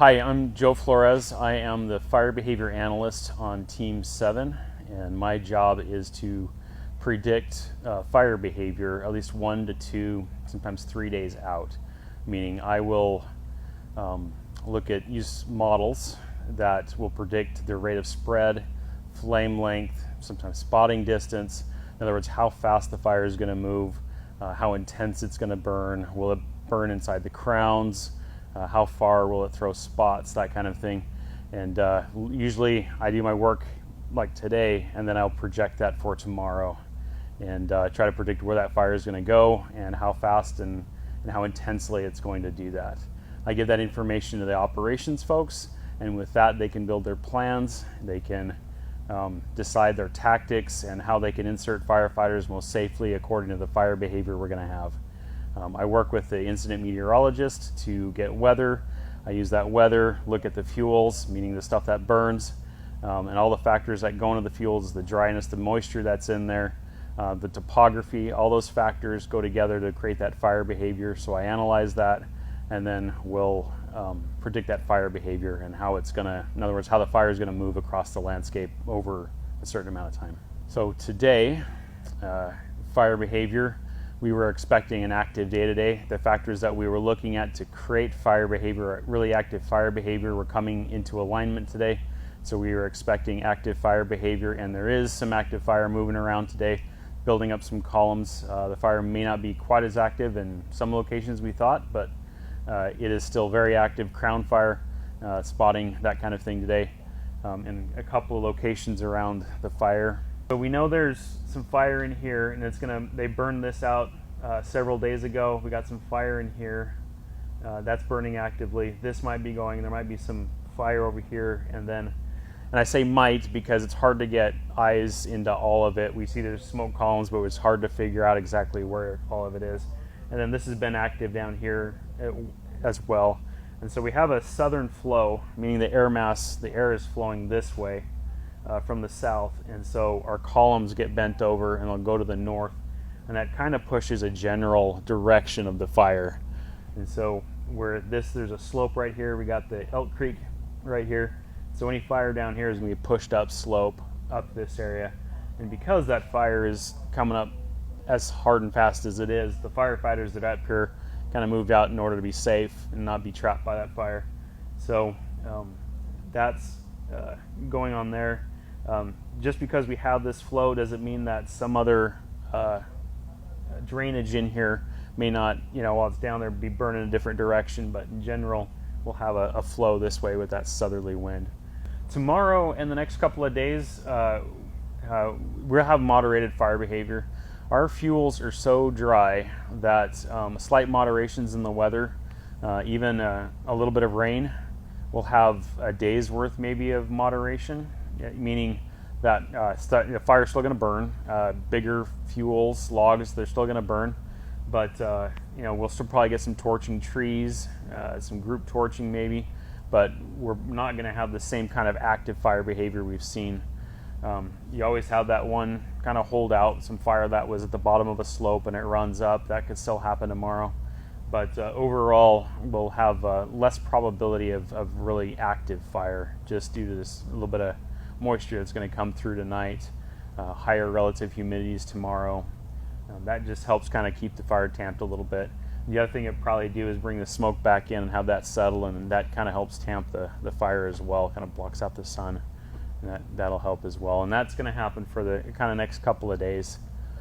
Hi, I'm Joe Flores. I am the fire behavior analyst on Team 7, and my job is to predict fire behavior at least 1 to 2, sometimes 3 days out. Meaning I will use models that will predict the rate of spread, flame length, sometimes spotting distance. In other words, how fast the fire is going to move, how intense it's going to burn, will it burn inside the crowns, how far will it throw spots, that kind of thing. And usually I do my work like today, and then I'll project that for tomorrow and try to predict where that fire is going to go and how fast and how intensely it's going to do that. I give that information to the operations folks, and with that they can build their plans, they can decide their tactics and how they can insert firefighters most safely according to the fire behavior we're going to have. I work with the incident meteorologist to get weather. I use that weather, look at the fuels, meaning the stuff that burns, and all the factors that go into the fuels, the dryness, the moisture that's in there, the topography, all those factors go together to create that fire behavior. So I analyze that, and then we'll predict that fire behavior and how it's gonna, in other words, how the fire is gonna move across the landscape over a certain amount of time. So today, fire behavior, we were expecting an active day today. The factors that we were looking at to create fire behavior, really active fire behavior, were coming into alignment today. So we were expecting active fire behavior, and there is some active fire moving around today, building up some columns. The fire may not be quite as active in some locations we thought, but it is still very active. Crown fire, spotting, that kind of thing today, in a couple of locations around the fire. So we know there's some fire in here, and they burned this out several days ago. We got some fire in here that's burning actively. This might be going, there might be some fire over here, and I say might because it's hard to get eyes into all of it. We see there's smoke columns, but it's hard to figure out exactly where all of it is. And then this has been active down here as well. And so we have a southern flow, meaning the air mass, the air is flowing this way from the south, and so our columns get bent over and they'll go to the north, and that kind of pushes a general direction of the fire. And so there's a slope right here, we got the Elk Creek right here, so any fire down here is going to be pushed up slope up this area. And because that fire is coming up as hard and fast as it is, the firefighters that are up here kind of moved out in order to be safe and not be trapped by that fire. So that's going on there. Just because we have this flow doesn't mean that some other drainage in here may not, while it's down there, be burning in a different direction, but in general we'll have a flow this way with that southerly wind. Tomorrow and the next couple of days we'll have moderated fire behavior. Our fuels are so dry that slight moderations in the weather, even a little bit of rain, will have a day's worth maybe of moderation, meaning that the fire's still going to burn. Bigger fuels, logs, they're still going to burn, but we'll still probably get some torching trees, some group torching maybe, but we're not going to have the same kind of active fire behavior we've seen. You always have that one kind of holdout, some fire that was at the bottom of a slope and it runs up. That could still happen tomorrow. But overall, we'll have less probability of really active fire just due to this little bit of moisture that's going to come through tonight, higher relative humidities tomorrow. That just helps kind of keep the fire tamped a little bit. The other thing it probably do is bring the smoke back in and have that settle, and that kind of helps tamp the fire as well, kind of blocks out the sun. And that'll help as well. And that's going to happen for the kind of next couple of days.